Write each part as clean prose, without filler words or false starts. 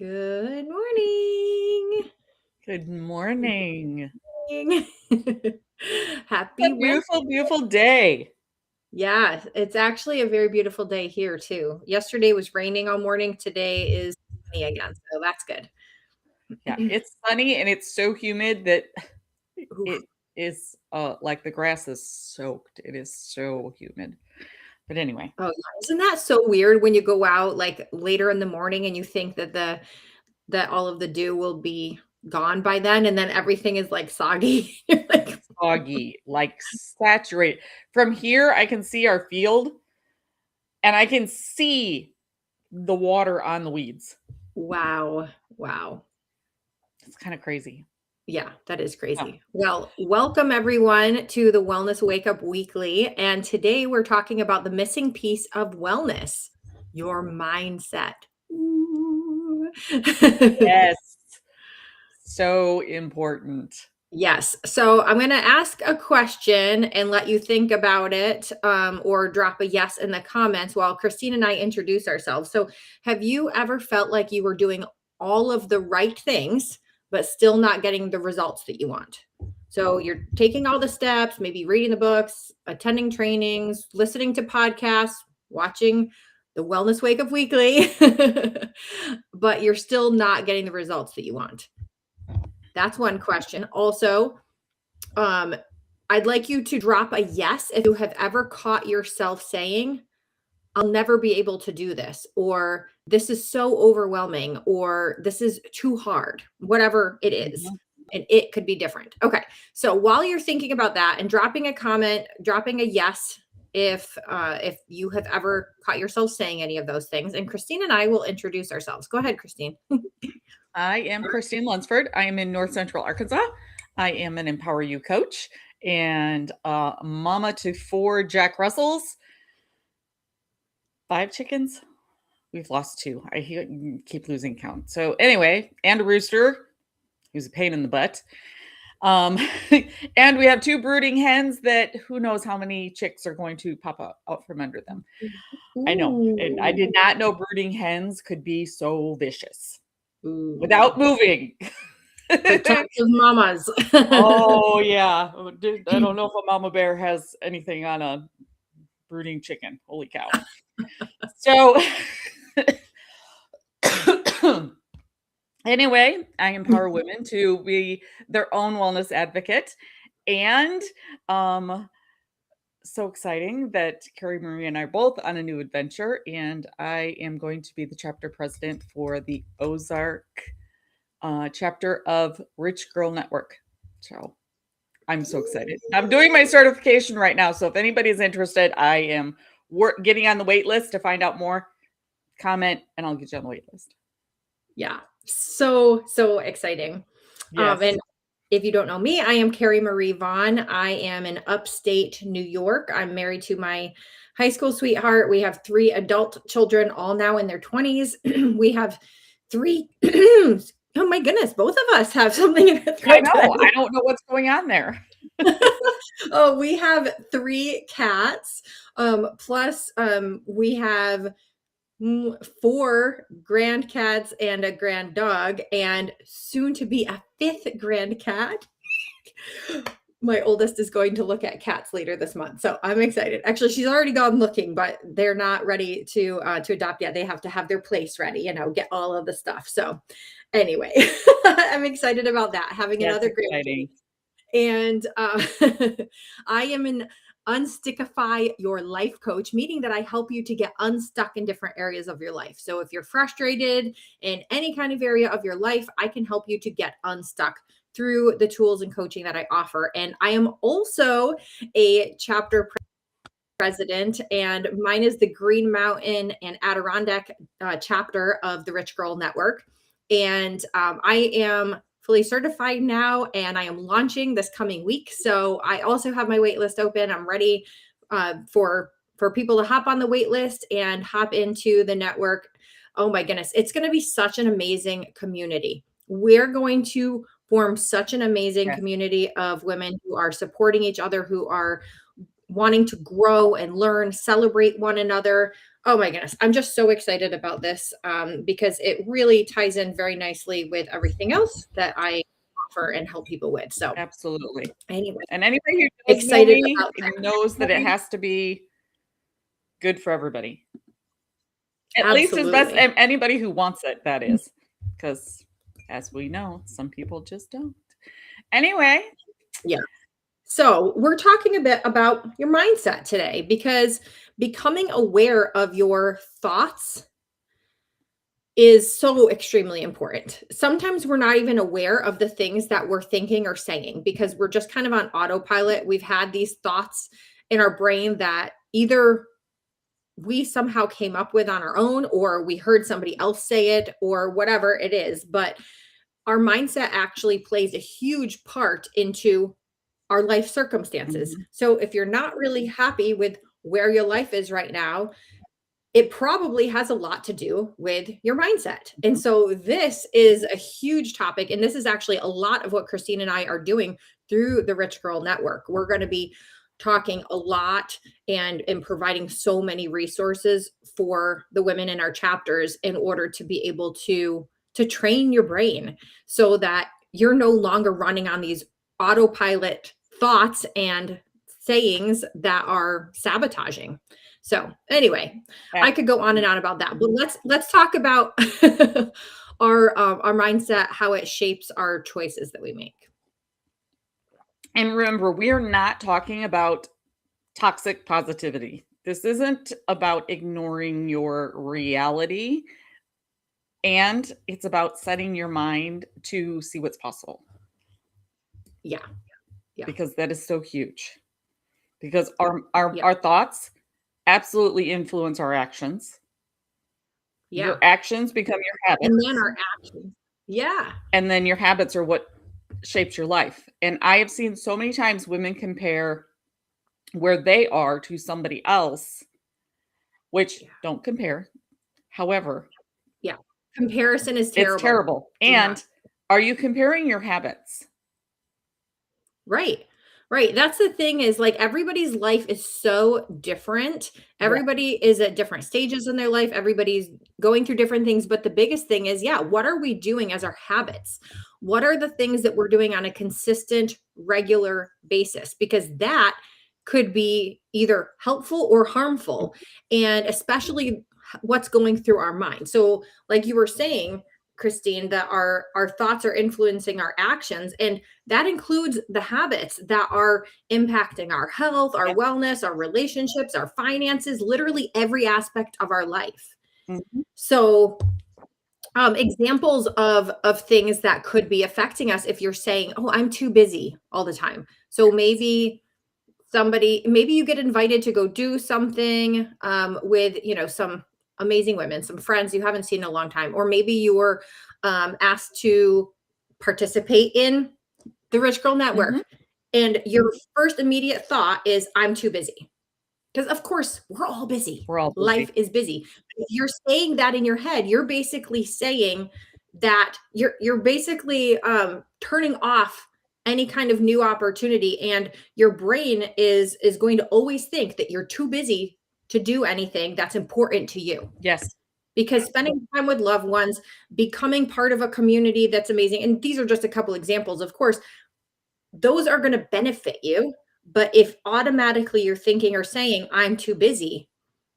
Good morning. Good morning. Happy A Wednesday. beautiful, beautiful day. Yeah, it's actually a very beautiful day here too. Yesterday was raining all morning. Today is sunny again, so that's good. Yeah, it's sunny and it's so humid that Oof. it is like the grass is soaked. It is so humid. But anyway, Oh, yeah. Isn't that so weird when you go out like later in the morning and you think that that all of the dew will be gone by then, and then everything is like soggy. You're like, soggy, like saturated. From here, I can see our field and I can see the water on the weeds. wow, wow. It's kind of crazy. Yeah, that is Yeah. crazy. Well, welcome everyone to the Wellness Wake Up Weekly. And today we're talking about the missing piece of wellness, your mindset. Ooh. Yes. So important. Yes. So I'm going to ask a question and let you think about it, or drop a yes in the comments while Christine and I introduce ourselves. So, have you ever felt like you were doing all of the right things, but still not getting the results that you want? So, you're taking all the steps, maybe reading the books, attending trainings, listening to podcasts, watching the Wellness Wake Up Weekly, but you're still not getting the results that you want. That's one question. Also, um, I'd like you to drop a yes if you have ever caught yourself saying, I'll never be able to do this, or this is so overwhelming, or this is too hard, whatever it is. Mhm. And it could be different. Okay. So while you're thinking about that and dropping a comment, dropping a yes if you have ever caught yourself saying any of those things. And Christine and I will introduce ourselves. Go ahead, Christine. I am Christine Lunsford. I am in North Central Arkansas. I am an Empower You coach and mama to 4 Jack Russells, 5 chickens. We've lost 2. Keep losing count. So anyway, and a rooster who's a pain in the butt. Um, and we have 2 brooding hens that who knows how many chicks are going to pop out from under them. I know, and I Ooh. did not know brooding hens could be so vicious Ooh. without moving. Protective mamas. Oh, yeah. I don't know if a mama bear has anything on a brooding chicken. Holy cow. So, anyway, I empower women to be their own wellness advocate. And so exciting that Carrie Marie and I are both on a new adventure. And I am going to be the chapter president for the Ozark chapter of Rich Girl Network. So, I'm so excited. I'm doing my certification right now. So if anybody's interested, I am getting on the wait list to find out more. Comment and I'll get you on the wait list. Yeah. So exciting. Yes. And if you don't know me, I am Carrie Marie Vaughn. I am in upstate New York. I'm married to my high school sweetheart. We have 3 adult children, all now in their 20s. We have 3 oh my goodness, both of us have something in the I throat today. know. I don't know what's going on there. Oh, we have 3 cats. Plus we have 4 grand cats and a grand dog, and soon to be a 5th grand cat. My oldest is going to look at cats later this month, so I'm excited. Actually, she's already gone looking, but they're not ready to adopt yet. They have to have their place ready, get all of the stuff. So, anyway, I'm excited about that, having That's another grandkid. exciting. And I am an unstickify your life coach, meaning that I help you to get unstuck in different areas of your life. So if you're frustrated in any kind of area of your life, I can help you to get unstuck through the tools and coaching that I offer. And I am also a chapter president, and mine is the Green Mountain and Adirondack chapter of the Rich Girl Network. And I am fully certified now, and I am launching this coming week. So I also have my wait list open. I'm ready for people to hop on the wait list and hop into the network. Oh my goodness, it's going to be such an amazing community. We're going to form such an amazing Yes. community of women who are supporting each other, who are wanting to grow and learn, celebrate one another. Oh my goodness, I'm just so excited about this because it really ties in very nicely with everything else that I offer and help people with. So Absolutely. anyway, And anybody who does know excited me about that. knows that it has to be good for everybody. At least as best Absolutely. anybody who wants it, that is. Because as we know, some people just don't. Anyway, Yeah. So we're talking a bit about your mindset today because becoming aware of your thoughts is so extremely important. Sometimes we're not even aware of the things that we're thinking or saying because we're just kind of on autopilot. We've had these thoughts in our brain that either we somehow came up with on our own or we heard somebody else say it or whatever it is. But our mindset actually plays a huge part into our life circumstances. Mhm. So if you're not really happy with where your life is right now, it probably has a lot to do with your mindset. And Mhm. so this is a huge topic. And this is actually a lot of what Christine and I are doing through the Rich Girl Network. We're going to be talking a lot and providing so many resources for the women in our chapters in order to be able to train your brain so that you're no longer running on these autopilot thoughts and sayings that are sabotaging. So anyway, I could go on and on about that, but let's talk about our mindset, how it shapes our choices that we make. And remember, we are not talking about toxic positivity. This isn't about ignoring your reality, and it's about setting your mind to see what's possible. Yeah, yeah, Because that is so huge. Because yeah, our thoughts absolutely influence our actions. yeah. Your actions become your And then habits, our actions. Yeah, and then your habits are what shapes your life. And I have seen so many times women compare where they are to somebody else, which yeah, don't compare. However, yeah. Comparison is it's terrible. terrible. Do not. And are you comparing your habits? Right. Right. That's the thing is like everybody's life is so different. Yeah. Everybody is at different stages in their life. Everybody's going through different things. But the biggest thing is, yeah, what are we doing as our habits? What are the things that we're doing on a consistent, regular basis? Because that could be either helpful or harmful. And especially what's going through our mind. So, like you were saying, Christine, that our thoughts are influencing our actions. And that includes the habits that are impacting our health, our Yeah. wellness, our relationships, our finances, literally every aspect of our life. Mhm. So, examples of things that could be affecting us if you're saying, "Oh, I'm too busy all the time." So maybe you get invited to go do something with some amazing women, some friends you haven't seen in a long time, or maybe you were asked to participate in the Rich Girl Mhm. Network. And your first immediate thought is, I'm too busy. Because, of course, we're all busy. We're all busy. Life is busy. If you're saying that in your head, you're basically saying that you're basically turning off any kind of new opportunity, and your brain is going to always think that you're too busy to do anything that's important to you, Yes. because spending time with loved ones, becoming part of a community that's amazing, and these are just a couple examples, of course, those are going to benefit you. But if automatically you're thinking or saying, I'm too busy,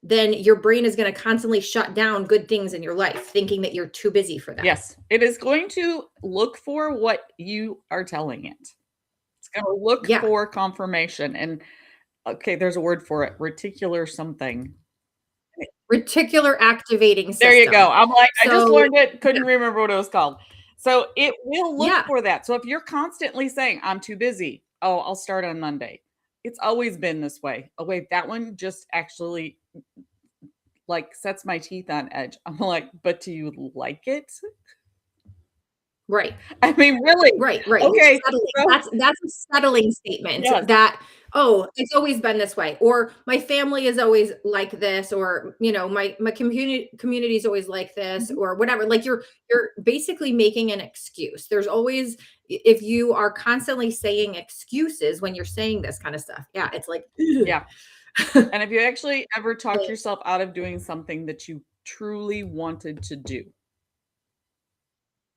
then your brain is going to constantly shut down good things in your life, thinking that you're too busy for them. Yes. It is going to look for what you are telling it. It's going to look Yeah. for confirmation. And okay, there's a word for it, reticular something. Reticular activating There you go. system. I'm like, I just So, learned it, couldn't yeah. remember what it was called. So it will look Yeah. for that. So if you're constantly saying, I'm too busy, oh, I'll start on Monday. It's always been this way. Oh, wait, that one just actually like sets my teeth on edge. I'm like, but do you like it? Right. I mean, really? Right, right. You're Okay. settling. So That's a settling statement yes. that, "Oh, it's always been this way," or "My family is always like this," or, "My community is always like this," Mhm. or whatever. Like, you're basically making an excuse. There's always if you are constantly saying excuses when you're saying this kind of stuff, yeah, it's like, Yeah. And if you actually ever talked yourself out of doing something that you truly wanted to do?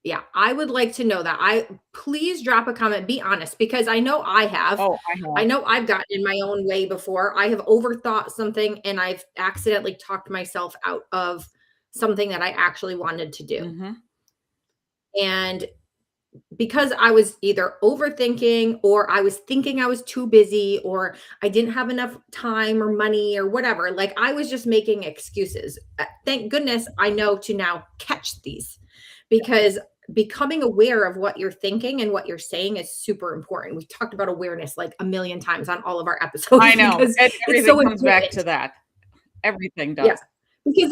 yeah, I would like to know that. Please drop a comment, be honest, because I know I have. Oh, I I have. know I've gotten in my own way before. I have overthought something and I've accidentally talked myself out of something that I actually wanted to do. Mhm. And because I was either overthinking or I was thinking I was too busy or I didn't have enough time or money or whatever, like I was just making excuses. Thank goodness I know to now catch these, because becoming aware of what you're thinking and what you're saying is super important. We've talked about awareness like a million times on all of our episodes I know, because and it's everything so comes back important. to that. Everything Yeah. does. Because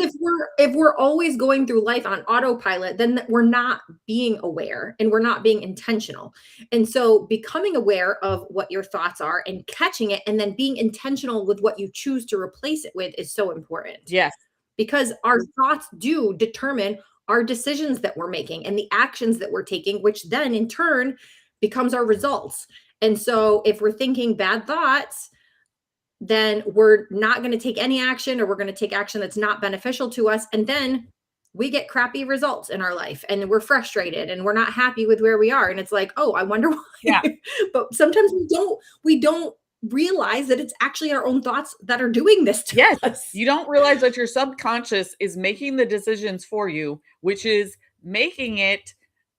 if we're always going through life on autopilot, then we're not being aware and we're not being intentional. And so becoming aware of what your thoughts are and catching it and then being intentional with what you choose to replace it with is so important, Yes. because our thoughts do determine our decisions that we're making and the actions that we're taking, which then in turn becomes our results. And so if we're thinking bad thoughts, then we're not going to take any action, or we're going to take action that's not beneficial to us. And then we get crappy results in our life and we're frustrated and we're not happy with where we are. And it's like, oh, I wonder Yeah. why. But sometimes we don't realize that it's actually our own thoughts that are doing this to Yes. us. You don't realize that your subconscious is making the decisions for you, which is making it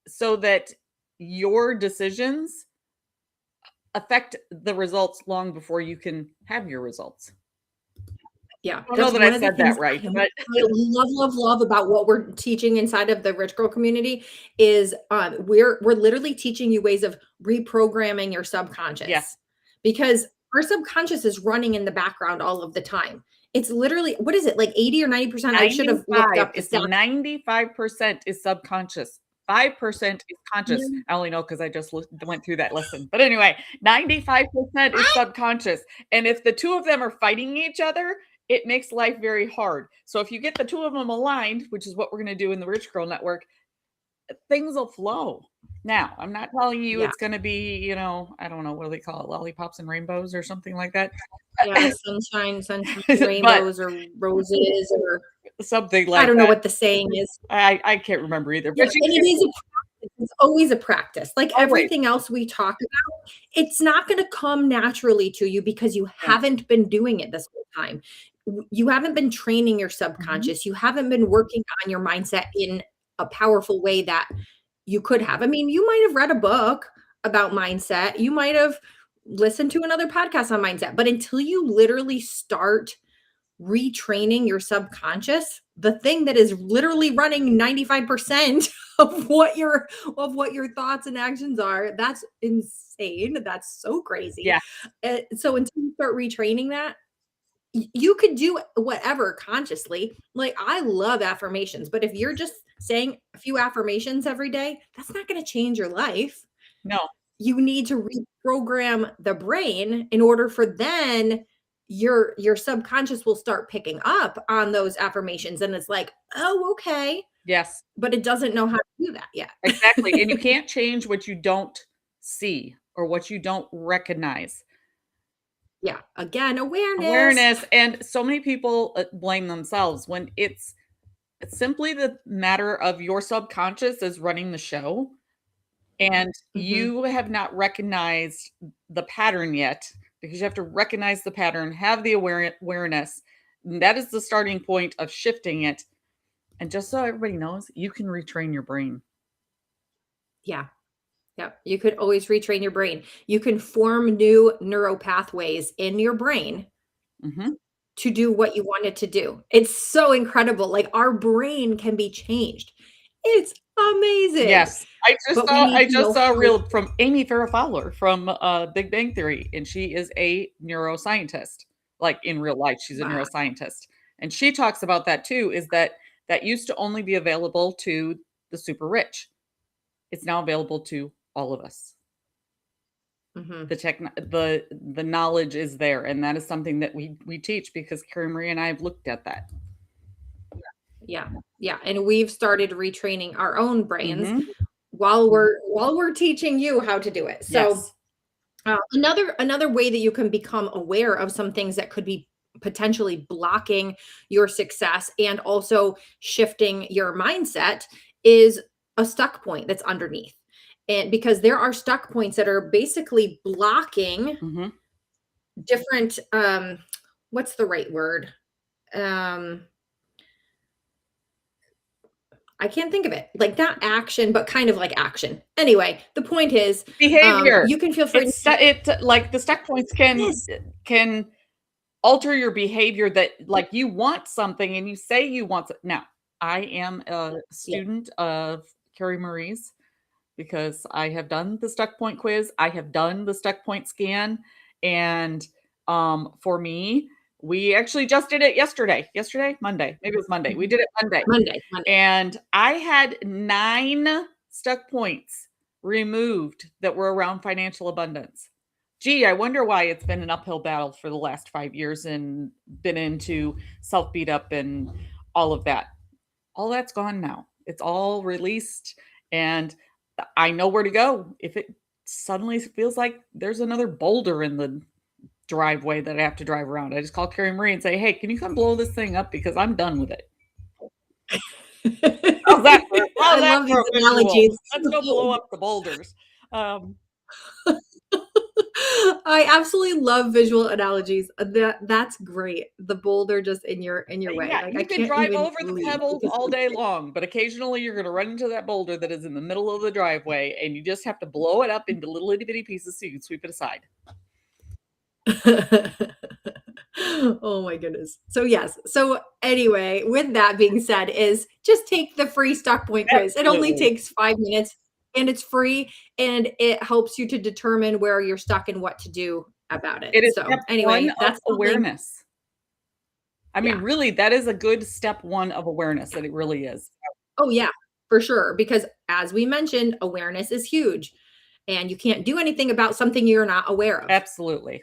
so that your decisions affect the results long before you can have your results. Yeah, I don't know that's that I one of the said that things right, I but love about what we're teaching inside of the Rich Girl community is, we're literally teaching you ways of reprogramming your yeah, subconscious, because our subconscious is running in the background all of the time. It's literally, what is it, like 80 or 90%? I should have looked 95, up the it's stats. 95% is subconscious. 5% is conscious. I only know because I just went through that lesson. But anyway, 95% is subconscious. And if the two of them are fighting each other, it makes life very hard. So if you get the two of them aligned, which is what we're going to do in the Rich Girl Network, things will flow. Now, I'm not telling you Yeah, it's going to be, I don't know, what do they call it? Lollipops and rainbows or something like that. yeah, sunshine, But rainbows or roses, or something I like don't know that. what the saying is. I can't remember either. Yeah, But you and it is a practice. It's always a practice. Like always. everything else we talk about, it's not gonna come naturally to you because you No. haven't been doing it this whole time. You haven't been training your Mhm. subconscious. You haven't been working on your mindset in a powerful way that you could have. I mean, you might have read a book about mindset. You might have listened to another podcast on mindset, but until you literally start retraining your subconscious, the thing that is literally running 95% of what your thoughts and actions are, that's insane. That's so crazy. Yeah. So until you start retraining that, you could do whatever consciously. Like I love affirmations, but if you're just saying a few affirmations every day, that's not going to change your life. No. You need to reprogram the brain in order for then your subconscious will start picking up on those affirmations, and it's like, oh, okay, Yes. but it doesn't know how to do that yet. Exactly. And you can't change what you don't see or what you don't recognize. Yeah, again, awareness. Awareness. And so many people blame themselves when it's simply the matter of your subconscious is running the show and Mhm. you have not recognized the pattern yet because you have to recognize the pattern, have the awareness. And that is the starting point of shifting it. And just so everybody knows, you can retrain your brain. Yeah. Yeah, you could always retrain your brain. You can form new neural pathways in your brain Mhm. to do what you want it to do. It's so incredible. Like our brain can be changed. It's amazing. Yes. But we need I to just know saw a how. reel from Amy Farrah Fowler from, Big Bang Theory, and she is a neuroscientist. Like, in real life, she's a Wow. neuroscientist, and she talks about that too, is that that used to only be available to the super rich. It's now available to all of us. Mhm. The knowledge is there, and that is something that we teach because Carrie Marie and I have looked at that. Yeah. Yeah. And we've started retraining our own brains Mhm. while we're teaching you how to do it. So Yes. another way that you can become aware of some things that could be potentially blocking your success and also shifting your mindset is a stuck point that's underneath. And because there are stuck points that are basically blocking Mhm. different what's the right word? Um I can't think of it. Like not action, but kind of like action. Anyway, the point is Behavior. you can feel free to It like the stuck points yes. can alter your behavior that like you want something and you say you want it. Now, I am a Yeah. student of Carrie Marie's because I have done the stuck point quiz. I have done the stuck point scan. And for me, we actually just did it yesterday, Monday, maybe it was Monday. We Mhm. did it Monday. Monday. And I had 9 stuck points removed that were around financial abundance. Gee, I wonder why it's been an uphill battle for the last 5 years and been into self beat up and all of that. All that's gone now. It's all released and I know where to go if it suddenly feels like there's another boulder in the driveway that I have to drive around. I just call Carrie Marie and say, "Hey, can you come blow this thing up because I'm done with it." How's I that love for these a visual? analogies. Let's go blow up the boulders. I absolutely love visual analogies. That's great. The boulder just in your way. Yeah, Like I you can can't drive even over the leave pebbles because all day long, but occasionally you're gonna run into that boulder that is in the middle of the driveway, and you just have to blow it up into little itty bitty pieces so you can sweep it aside. oh my goodness. So yes. So anyway, with that being said, is just take the free stock point quiz. It only Absolutely. takes 5 minutes and it's free and it helps you to determine where you're stuck and what to do about it. It is So step 1 anyway, of that's something. awareness. I mean, Yeah. really, that is a good step 1 of awareness, that it really is. Oh yeah, for sure. Because as we mentioned, awareness is huge. And you can't do anything about something you're not aware of. Absolutely.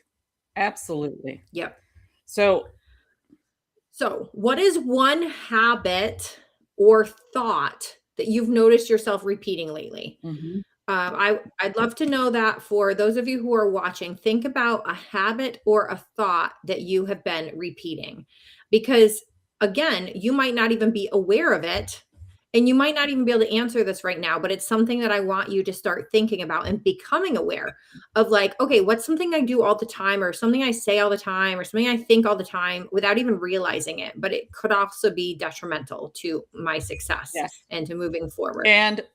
Absolutely. Yep. So, So, what is one habit or thought that you've noticed yourself repeating lately? mhm, I'd love to know that for those of you who are watching. Think about a habit or a thought that you have been repeating, because again, you might not even be aware of it, and you might not even be able to answer this right now. But it's something that I want you to start thinking about and becoming aware of. Like, okay, what's something I do all the time, or something I say all the time, or something I think all the time without even realizing it, but it could also be detrimental to my success yes. and to moving forward. And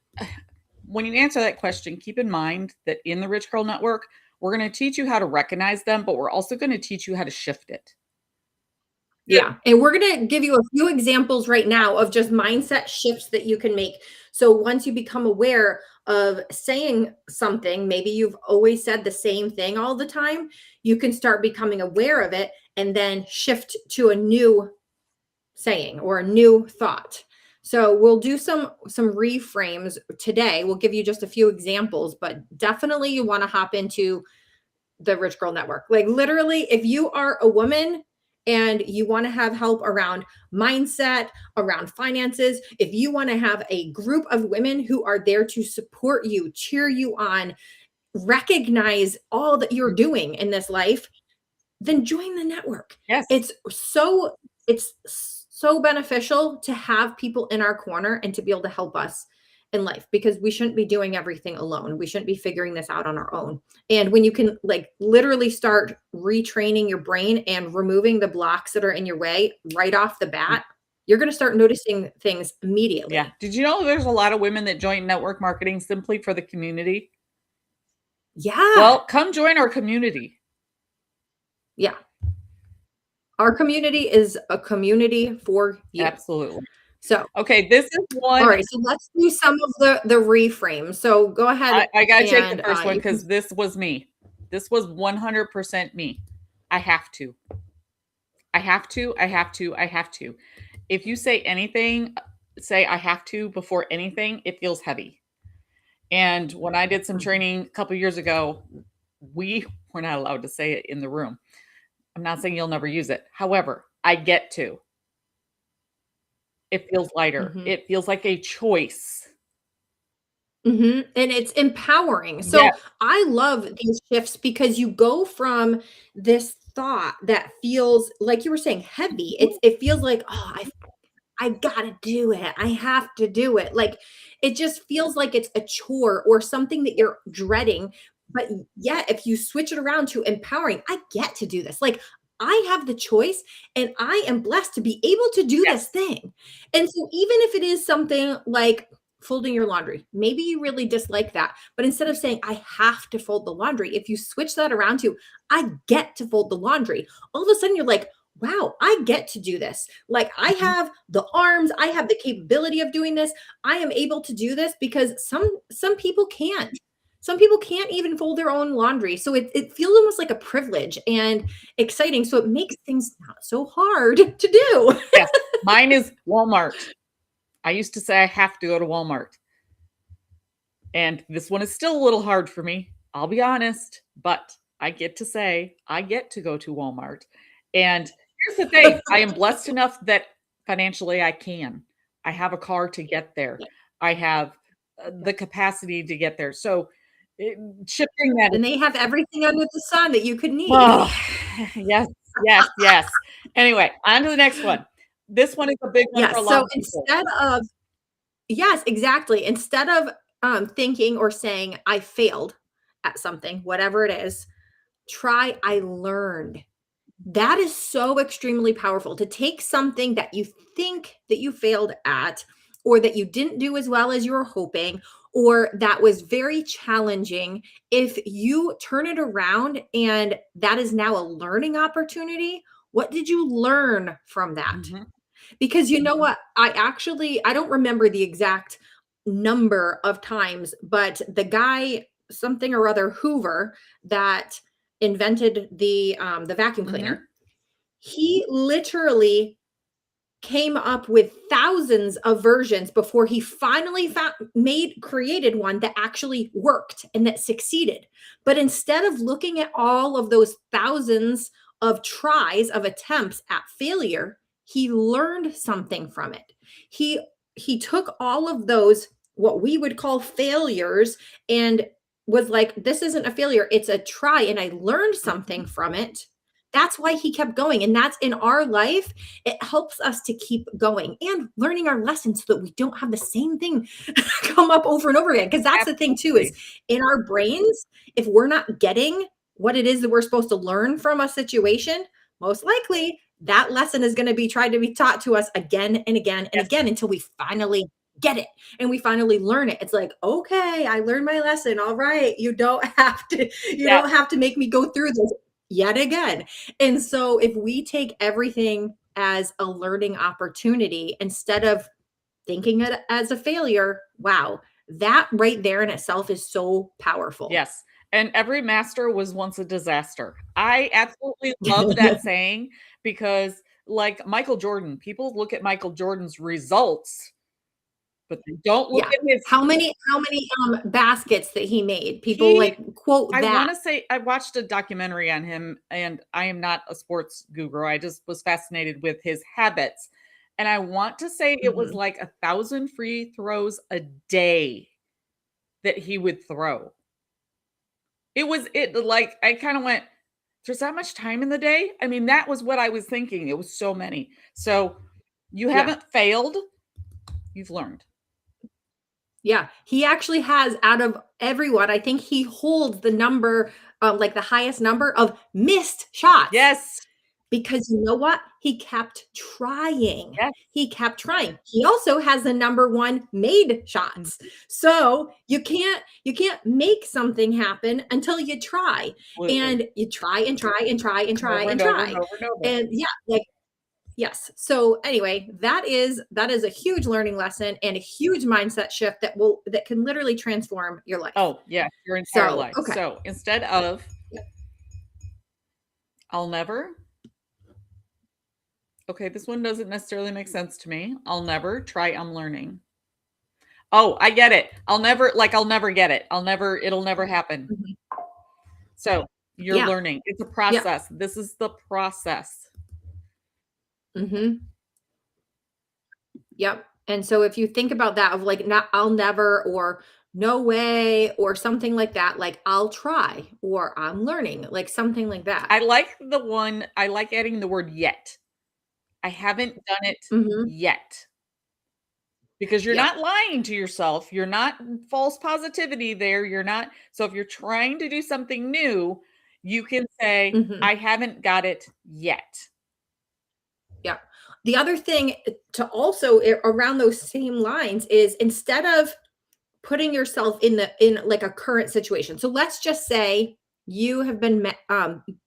when you answer that question, keep in mind that in the Rich Girl Network, we're gonna teach you how to recognize them, but we're also gonna teach you how to shift it. Good. Yeah, and we're gonna give you a few examples right now of just mindset shifts that you can make. So once you become aware of saying something, maybe you've always said the same thing all the time, you can start becoming aware of it and then shift to a new saying or a new thought. So we'll do some reframes today. We'll give you just a few examples, but definitely you want to hop into the Rich Girl Network. Like literally, if you are a woman and you want to have help around mindset, around finances, if you want to have a group of women who are there to support you, cheer you on, recognize all that you're doing in this life, then join the network. Yes. It's so beneficial to have people in our corner and to be able to help us in life, because we shouldn't be doing everything alone. We shouldn't be figuring this out on our own. And when you can like literally start retraining your brain and removing the blocks that are in your way right off the bat, you're going to start noticing things Yeah. immediately. Did you know there's a lot of women that join network marketing simply for the community? Yeah. Well, come join our community. Yeah. Our community is a community for you. Absolutely. So, Okay, this is all one right, so let's do some of the reframes. So go ahead I gotta take the and first one you can. because this was me. This was 100% me. I have to. I have to. I have to. I have to. If you say anything, say I have to before anything, it feels heavy. And when I did some Mhm. training a couple years ago, we were not allowed to say it in the room. I'm not saying you'll never use it. However, I get to. It feels lighter. Mhm. It feels like a choice. And it's empowering. Yes. So I love these shifts because you go from this thought that feels like you were saying heavy. Mhm. It feels like, oh, I gotta do it. I have to do it. Like it just feels like it's a chore or something that you're dreading. But yet, if you switch it around to empowering, I get to do this. Like I have the choice and I am blessed to be able to do Yes. this thing. And so, even if it is something like folding your laundry, maybe you really dislike that. But instead of saying, I have to fold the laundry, if you switch that around to, I get to fold the laundry, all of a sudden you're like, wow, I get to do this. Like I Mhm. have the arms, I have the capability of doing this. I am able to do this because some people can't. Some people can't even fold their own laundry. So it feels almost like a privilege and exciting. So it makes things not so hard to do. Yes. Mine is Walmart. I used to say I have to go to Walmart. And this one is still a little hard for me. I'll be honest, but I get to say I get to go to Walmart. And here's the thing, I am blessed enough that financially I can. I have a car to get there. Yeah, I have yeah. the capacity to get there. So it, shifting that. And they have everything under the sun that you could need. Oh, yes, yes, yes. Anyway, on to the next one. This one is a big one for a Yes. lot So of people. instead of yes, exactly. Instead of thinking or saying I failed at something, whatever it is, try I learned. That is so extremely powerful to take something that you think that you failed at, or that you didn't do as well as you were hoping, or that was very challenging. If you turn it around and that is now a learning opportunity, what did you learn from that? Mhm, Because you know what? I don't remember the exact number of times, but the guy, something or other Hoover, that invented the vacuum mhm, cleaner, he literally came up with thousands of versions before he finally created one that actually worked and that succeeded. But instead of looking at all of those thousands of tries, of attempts at failure, he learned something from it. He took all of those, what we would call failures, and was like, this isn't a failure, it's a try, and I learned mhm. something from it. That's why he kept going. And that's in our life, it helps us to keep going and learning our lessons so that we don't have the same thing come up over and over again. Because that's the thing too, is Absolutely. in our brains, if we're not getting what it is that we're supposed to learn from a situation, most likely that lesson is going to be tried to be taught to us again and again and Yes, again until we finally get it and we finally learn it. It's like, okay, I learned my lesson. All right, you yes, don't have to make me go through this yet again. And so if we take everything as a learning opportunity instead of thinking it as a failure, wow, that right there in itself is so powerful. yes. And every master was once a disaster. I absolutely love that saying because, like Michael Jordan, people look at Michael Jordan's results, but they don't look Yeah. at his How many baskets that he made? People he like quote I that. wanna say I watched a documentary on him, and I am not a sports guru, I just was fascinated with his habits, and I want to say it was Mhm. like 1,000 free throws a day that he would throw. Like, I kinda went, "There's that much time in the day?" I mean, that was what I was thinking, it was so many. So, you Yeah. haven't failed, you've learned. Yeah, he actually has, out of everyone, I think he holds the number, like the highest number of missed shots. Yes, Because you know what? He kept trying. yes, He kept trying. He also has the number 1 made shots. mhm, So, you can't make something happen until you try. absolutely. And you try and try and try and try Over and and over and try. over and over. And yeah, like yes. So anyway, that is a huge learning lesson and a huge mindset shift that can literally transform your life. Oh, yeah, your entire So, life. okay. So, instead of Yeah. I'll never okay, this one doesn't necessarily make sense to me. I'll never try I'm learning. Oh, I get it. I'll never get it. It'll never happen. Mhm. So, you're Yeah. learning. It's a Yeah. process. This is the process. Mhm. Yep. And so if you think about that of like not I'll never or no way, or something like that, like I'll try or I'm learning, like something like that. I like adding the word yet. I haven't done it Mhm. yet. Because you're Yep. not lying to yourself. You're not false positivity there. You're not. So if you're trying to do something new, you can say, Mhm. I haven't got it yet. Yeah. The other thing to also around those same lines is instead of putting yourself in like a current situation. So let's just say you have been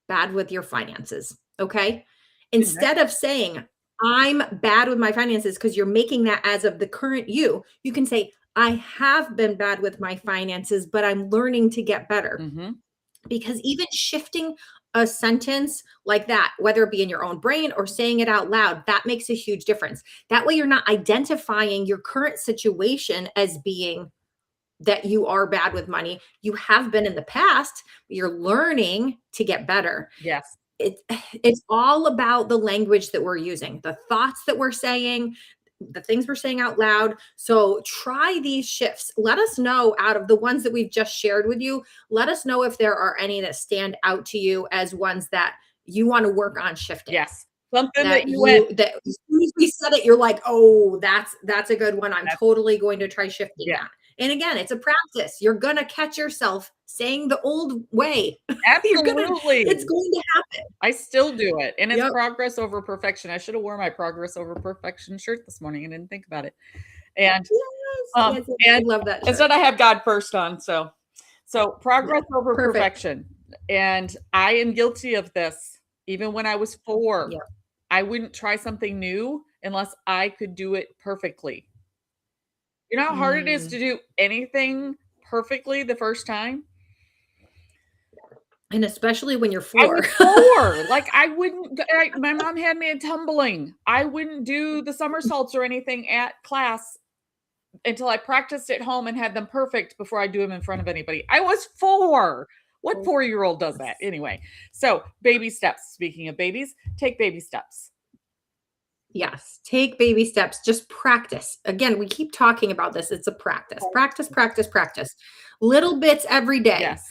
bad with your finances, okay? Okay. Instead of saying I'm bad with my finances because you're making that as of the current you, you can say I have been bad with my finances, but I'm learning to get better. Mhm. Because even shifting a sentence like that, whether it be in your own brain or saying it out loud, that makes a huge difference. That way, you're not identifying your current situation as being that you are bad with money. You have been in the past, but you're learning to get better. Yes. It, it's all about the language that we're using, the thoughts that we're saying, the things we're saying out loud. So try these shifts. Let us know out of the ones that we've just shared with you. Let us know if there are any that stand out to you as ones that you want to work on shifting. Yes. Something that That you went, you that as soon as we said it, you're like, oh, that's a good one. I'm that's, totally going to try shifting yeah, that. And again, it's a practice. You're gonna catch yourself saying the old way. You're gonna, it's absolutely. going to happen. I still do it. And it's Yep. progress over perfection. I should have worn my progress over perfection shirt this morning and didn't think about it. And Yes. um Yes. Yes. I and love that shirt. instead I have God first on. So Yeah. progress over Perfect. perfection. And I am guilty of this. Even when I was 4, Yeah. I wouldn't try something new unless I could do it perfectly. You know how hard it is Mm. to do anything perfectly the first time? And especially when you're I 4. was 4. Like, I wouldn't my mom had me in tumbling. I wouldn't do the somersaults or anything at class until I practiced at home and had them perfect before I do them in front of anybody. I was 4. What 4-year-old does that? Anyway, so baby steps. Speaking of babies, take baby steps. Yes, take baby steps, just practice. Again, we keep talking about this. It's a practice, practice, practice, practice. Little bits every day. Yes.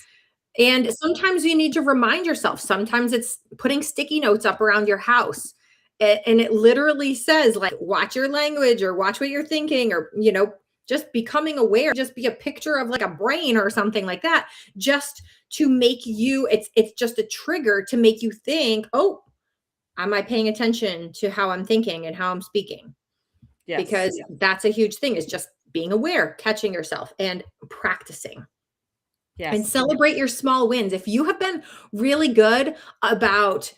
And sometimes you need to remind yourself. Sometimes it's putting sticky notes up around your house. And it literally says, like, watch your language or watch what you're thinking, or, just becoming aware, just be a picture of like a brain or something like that, just to make you, it's just a trigger to make you think, oh, am I paying attention to how I'm thinking and how I'm speaking? Yes. Because that's a huge thing, is just being aware, catching yourself and practicing. And Yes. celebrate your small wins. If you have been really good about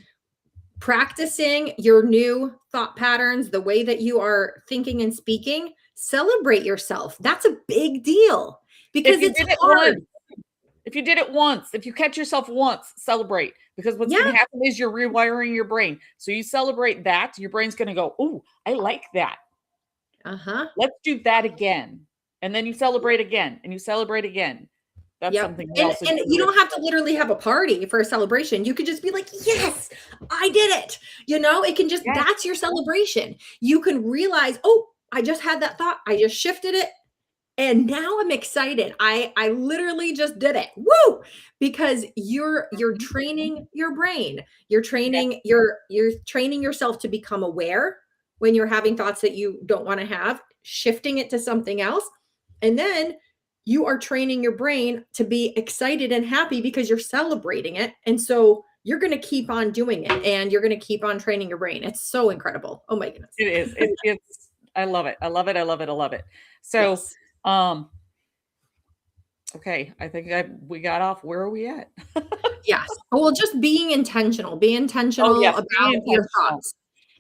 practicing your new thought patterns, the way that you are thinking and speaking, celebrate yourself. That's a big deal If because you it's did it hard. once, if you did it once, if you catch yourself once, celebrate, because what's Yeah. gonna happen is you're rewiring your brain. So you celebrate that, your brain's gonna go, "Ooh, I like that. Uh-huh. Let's do that again." And then you celebrate again, and you celebrate again. That's Yep. something we also And do you with. don't have to literally have a party for a celebration. You could just be like, "Yes, I did it." It can just, Yes. that's your celebration. You can realize, "Oh, I just had that thought. I just shifted it and now I'm excited. I literally just did it. Woo!" Because you're Mhm. training your brain. Yes. You're training yourself to become aware when you're having thoughts that you don't want to have, shifting it to something else. And then you are training your brain to be excited and happy because you're celebrating it. And so you're going to keep on doing it and you're going to keep on training your brain. It's so incredible. Oh my goodness. It is. It's I love it. I love it. I love it. I love it. So, Yes. um, okay, I think we got off. Where are we at? Yes. Well, just being intentional. Be Oh, intentional yes, being about your intentional thoughts.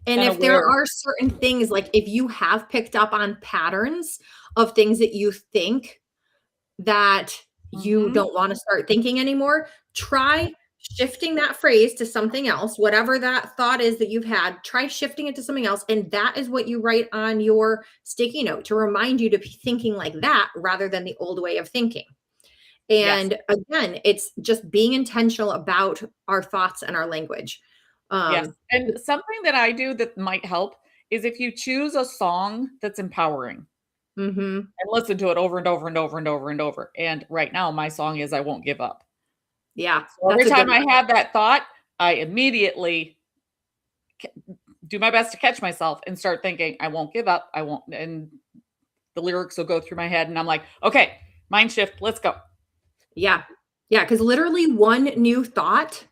And and if there aware. are certain things, like if you have picked up on patterns of things that you think that you Mhm. don't want to start thinking anymore, try shifting that phrase to something else, whatever that thought is that you've had, try shifting it to something else. And that is what you write on your sticky note to remind you to be thinking like that rather than the old way of thinking. Yes. And again, it's just being intentional about our thoughts and our language. Yes, Um, and something that I do that might help is if you choose a song that's empowering. Mm-hmm. and listen to it over and over and over and over and over. And right now, my song is I Won't Give Up. Yeah, So every that's a good time I one. have that thought, I immediately do my best to catch myself and start thinking, I won't give up. I won't. And the lyrics will go through my head. And I'm like, okay, mind shift. Let's go. Yeah. Yeah. Because literally one new thought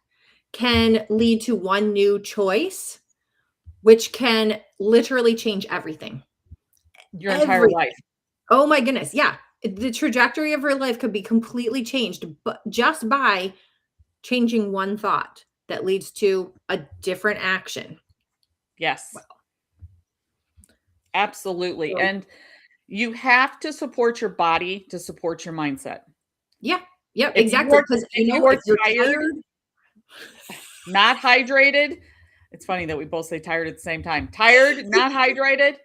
can lead to one new choice, which can literally change everything. Your entire Everything. life. Oh my goodness. Yeah. The trajectory of her life could be completely changed, but just by changing one thought that leads to a different action. Yes. Absolutely. So, And you have to support your body to support your mindset. yeah. Yep. If you Exactly. are Because if you are if you're tired, tired, not hydrated, it's funny that we both say tired at the same time. Tired, not hydrated.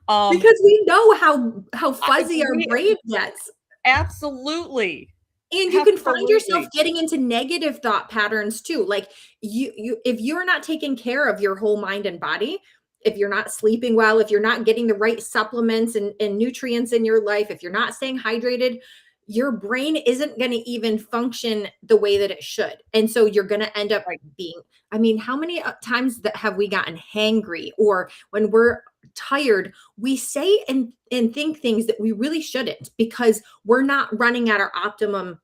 because we know how fuzzy our We brain gets. absolutely. And you can find yourself Absolutely. getting into negative thought patterns too. Like you if you're not taking care of your whole mind and body, if you're not sleeping well, if you're not getting the right supplements and nutrients in your life, if you're not staying hydrated, your brain isn't going to even function the way that it should. And so you're going to end up Right. being, I mean, how many times that have we gotten hangry, or when we're tired, we say and think things that we really shouldn't because we're not running at our optimum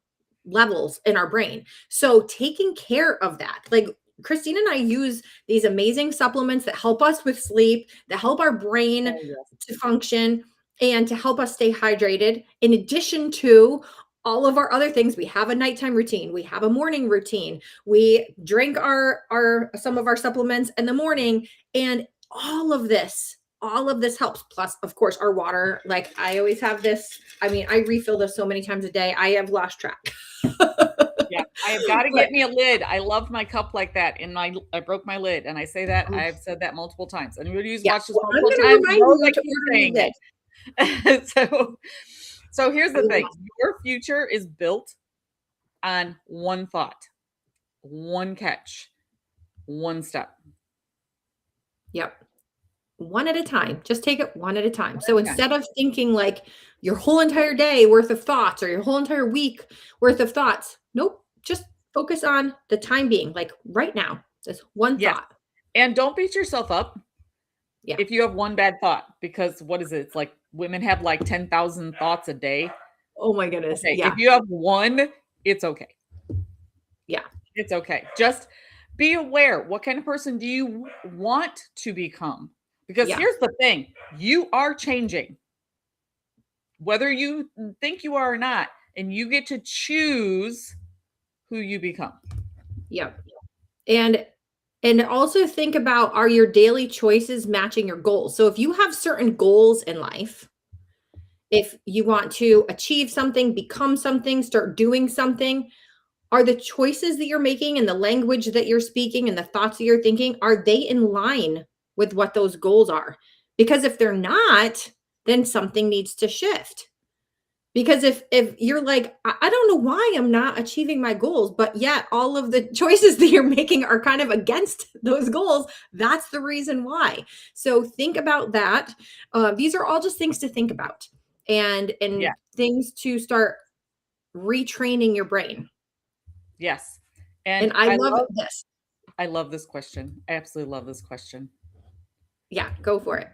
levels in our brain. So taking care of that, like Christine and I use these amazing supplements that help us with sleep, that help our brain Oh, yes. to function and to help us stay hydrated. In addition to all of our other things, we have a nighttime routine, we have a morning routine, we drink our some of our supplements in the morning, and all of this helps. Plus, of course, our water. Like I always have this. I mean, I refill this so many times a day. I have lost track. Yeah, I have got to But get me a lid. I love my cup like that. And I broke my lid, and I say that um, I've said that multiple times. Anybody who's yeah, watched this well, I'm multiple going to times remind knows you I to keep order me saying this. it. So here's I the thing: love your future is built on one thought, one catch, one step. Yep. One at a time. Just take it one at a time. One So at a time. instead of thinking like your whole entire day worth of thoughts or your whole entire week worth of thoughts, nope. Just focus on the time being, like right now. Just one Yes, thought. and don't beat yourself up Yeah. if you have one bad thought, because what is it? It's like women have like 10,000 thoughts a day. Oh my goodness. Okay, Yeah. if you have one, it's okay. Yeah. It's okay. Just be aware. What kind of person do you want to become? Because Yeah. here's the thing, you are changing, whether you think you are or not, and you get to choose who you become. Yep. And also think about, are your daily choices matching your goals? So if you have certain goals in life, if you want to achieve something, become something, start doing something, are the choices that you're making and the language that you're speaking and the thoughts that you're thinking, are they in line with what those goals are? Because if they're not, then something needs to shift. Because if you're like, I don't know why I'm not achieving my goals, but yet all of the choices that you're making are kind of against those goals, that's the reason why. So think about that. These are all just things to think about, and Yeah. things to start retraining your brain. Yes. And And I love this. I love this question. I absolutely love this question. Yeah, go for it.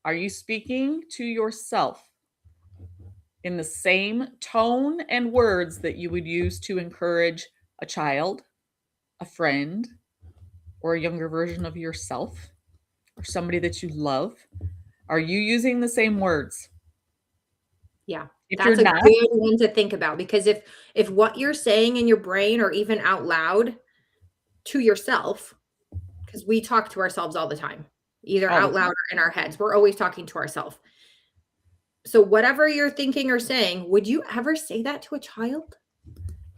Are you speaking to yourself in the same tone and words that you would use to encourage a child, a friend, or a younger version of yourself, or somebody that you love? Are you using the same words? Yeah. If you're That's a not, good one to think about, because if what you're saying in your brain or even out loud to yourself, because we talk to ourselves all the time, either all the out time. loud or in our heads. We're always talking to ourselves. So whatever you're thinking or saying, would you ever say that to a child?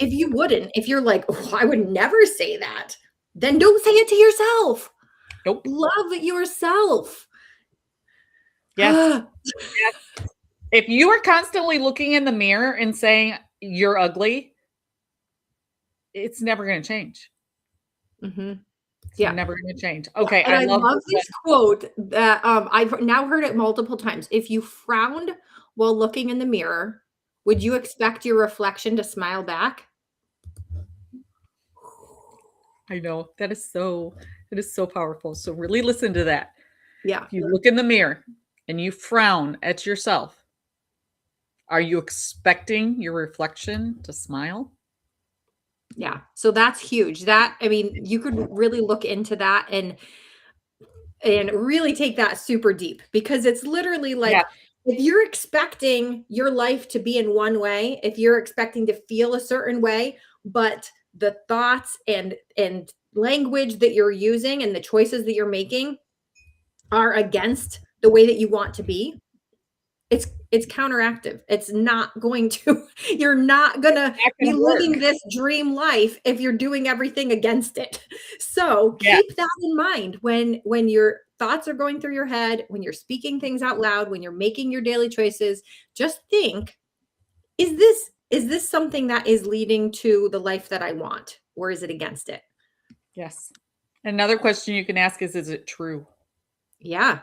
If you wouldn't, if you're like, oh, I would never say that, then don't say it to yourself. Nope. Love yourself. Yes. Yes. If you are constantly looking in the mirror and saying you're ugly, it's never going to change. Mhm. It's Yeah. never going to change. Yeah, Okay, and I I love love this this one. quote that, I've now heard it multiple times. If you frowned while looking in the mirror, would you expect your reflection to smile back? I know that is so powerful. So really listen to that. Yeah. If you look in the mirror and you frown at yourself, are you expecting your reflection to smile? Yeah. So that's huge. That, I mean, you could really look into that and really take that super deep, because it's literally Yeah. like, if you're expecting your life to be in one way, if you're expecting to feel a certain way, but the thoughts and language that you're using and the choices that you're making are against the way that you want to be, it's counteractive. It's not going to you're not gonna Not be gonna living work. this dream life if you're doing everything against it. So Yeah. keep that in mind when your thoughts are going through your head, when you're speaking things out loud, when you're making your daily choices. Just think, is this something that is leading to the life that I want, or is it against it? Yes. Another question you can ask is it true? Yeah.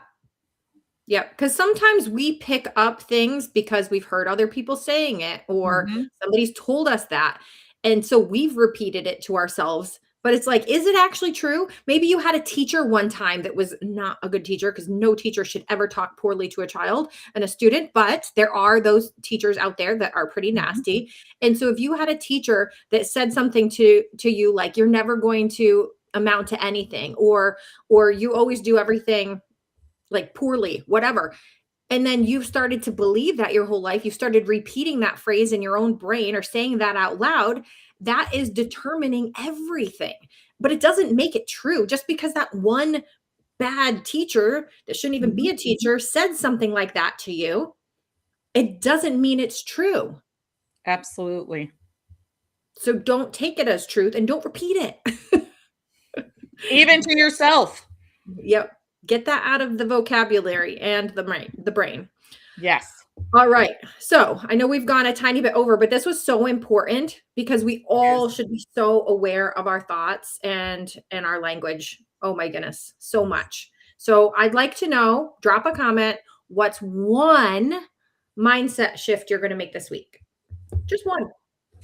Yeah, because sometimes we pick up things because we've heard other people saying it, or Mhm. somebody's told us that. And so we've repeated it to ourselves. But it's like, is it actually true? Maybe you had a teacher one time that was not a good teacher, because no teacher should ever talk poorly to a child and a student. But there are those teachers out there that are pretty Mhm. nasty. And so if you had a teacher that said something to you like, you're never going to amount to anything, or you always do everything like poorly, whatever. And then you've started to believe that your whole life. You started repeating that phrase in your own brain or saying that out loud. That is determining everything. But it doesn't make it true. Just because that one bad teacher that shouldn't even be Mhm. a teacher said something like that to you, it doesn't mean it's true. Absolutely. So don't take it as truth and don't repeat it. Even to yourself. Yep. Get that out of the vocabulary and the brain. Yes. All right. So I know we've gone a tiny bit over, but this was so important because we It is. all should be so aware of our thoughts and our language. Oh my goodness, so much. So I'd like to know, drop a comment, what's one mindset shift you're going to make this week? Just one.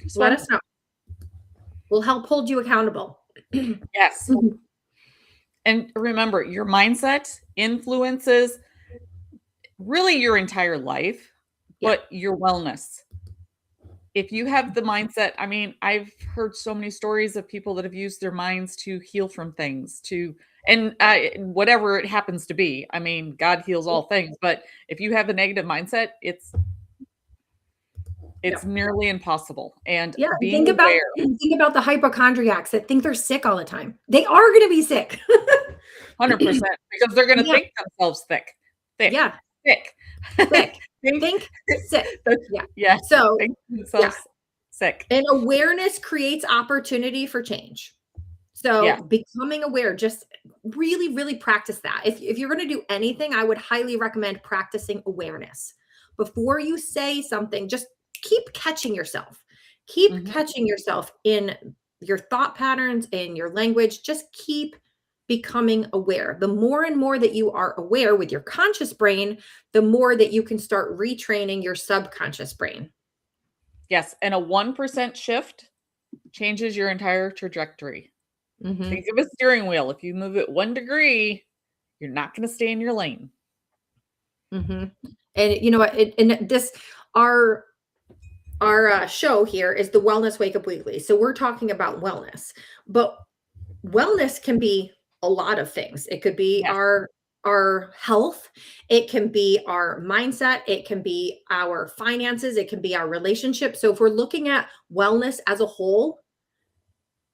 Just Let one. us know. We'll help hold you accountable. Yes. And remember, your mindset influences really your entire life, Yeah. but your wellness. If you have the mindset, I mean, I've heard so many stories of people that have used their minds to heal from things, to and whatever it happens to be. I mean, God heals all things, but if you have a negative mindset, it's Yeah. nearly impossible. And Yeah. And being aware, think about the hypochondriacs that think they're sick all the time. They are going to be sick. 100%, because they're going to Yeah. think themselves thick, thick, Yeah. thick. Sick. think, Think sick. Yeah. yes, So, think yeah. themselves sick. And awareness creates opportunity for change. Yes. So, becoming aware, just really, really practice that. If you're going to do anything, I would highly recommend practicing awareness. Before you say something, just keep catching yourself. Keep Mhm. catching yourself in your thought patterns, in your language. Just keep becoming aware. The more and more that you are aware with your conscious brain, the more that you can start retraining your subconscious brain. Yes, and a 1% shift changes your entire trajectory. Mhm. Think of a steering wheel. If you move it 1 degree, you're not gonna stay in your lane. Mhm. And you know what? And this our show here is the Wellness Wake Up Weekly. So we're talking about wellness, but wellness can be a lot of things. It could be Yes. our health, it can be our mindset, it can be our finances, it can be our relationship. So if we're looking at wellness as a whole,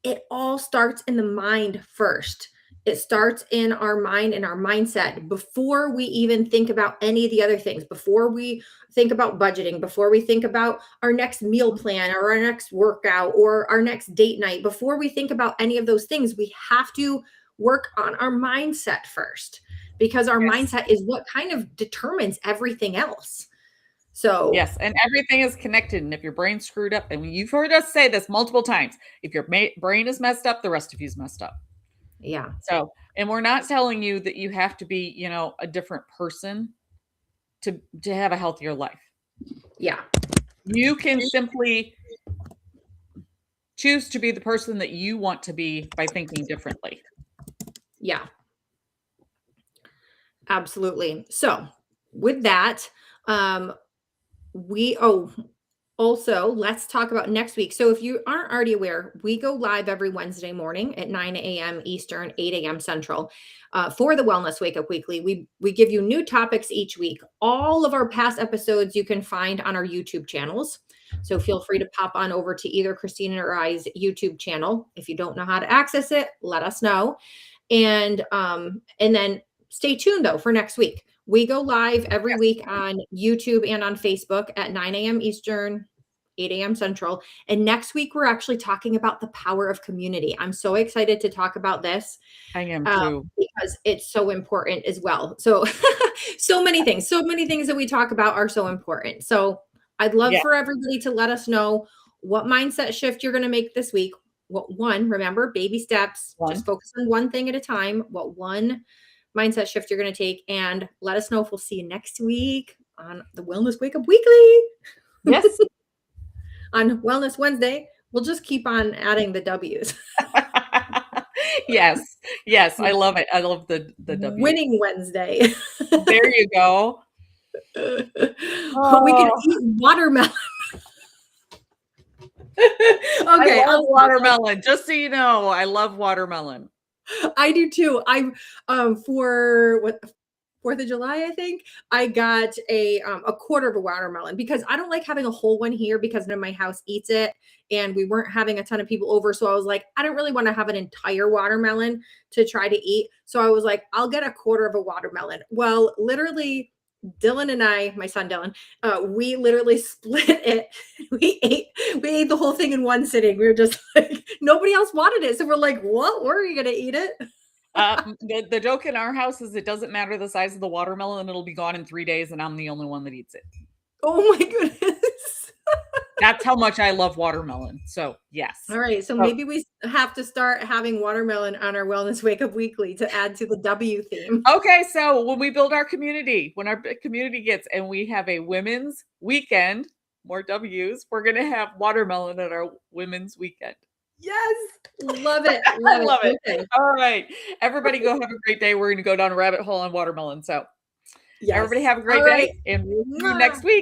it all starts in the mind first. It starts in our mind and our mindset before we even think about any of the other things, before we think about budgeting, before we think about our next meal plan or our next workout or our next date night. Before we think about any of those things, we have to work on our mindset first, because our Yes. mindset is what kind of determines everything else. So, Yes, and everything is connected, and if your brain's screwed up, and you've heard us say this multiple times, if your brain is messed up, the rest of you's messed up. yeah. So, and we're not telling you that you have to be, a different person to have a healthier life. Yeah. You can simply choose to be the person that you want to be by thinking differently. Yeah. Absolutely. So, with that, we also, let's talk about next week. So, if you aren't already aware, we go live every Wednesday morning at 9 a.m. Eastern, 8 a.m. Central for the Wellness Wake Up Weekly. We give you new topics each week. All of our past episodes you can find on our YouTube channels. So feel free to pop on over to either Christina or I's YouTube channel. If you don't know how to access it, let us know. And then stay tuned though for next week. We go live every Yes. week on YouTube and on Facebook at 9 a.m. Eastern, 8 a.m. Central. And next week, we're actually talking about the power of community. I'm so excited to talk about this I am too. because it's so important as well. So, so many things that we talk about are so important. So, I'd love Yeah. for everybody to let us know what mindset shift you're going to make this week. Remember, baby steps, One. just focus on one thing at a time. What one mindset shift you're going to take, and let us know if we'll see you next week on the Wellness Wake Up Weekly. Yes. On Wellness Wednesday. We'll just keep on adding the W's. Yes. Yes. I love it. I love the W. Winning Wednesday. There you go. We can eat watermelon. Okay, I love watermelon. Just so you know, I love watermelon. I do too. I for what 4th of July, I think I got a quarter of a watermelon because I don't like having a whole one here because none of my house eats it, and we weren't having a ton of people over. So I was like, I don't really want to have an entire watermelon to try to eat. So I was like, I'll get a quarter of a watermelon. Well, literally, Dylan and I, my son Dylan, we literally split it. We ate the whole thing in one sitting. We were just like, nobody else wanted it. So we're like, what? Where are you gonna eat it? The joke in our house is it doesn't matter the size of the watermelon, it'll be gone in 3 days, and I'm the only one that eats it. Oh my goodness. That's how much I love watermelon. So yes. All right. So maybe we have to start having watermelon on our Wellness Wake Up Weekly to add to the W theme. Okay, so when we build our community, when our community gets and we have a women's weekend, more W's, we're gonna have watermelon at our women's weekend. Yes. Love it. I love it. Okay. All right. Everybody go have a great day. We're gonna go down a rabbit hole on watermelon. So Yes. everybody have a great All right. day, and we'll see you next week.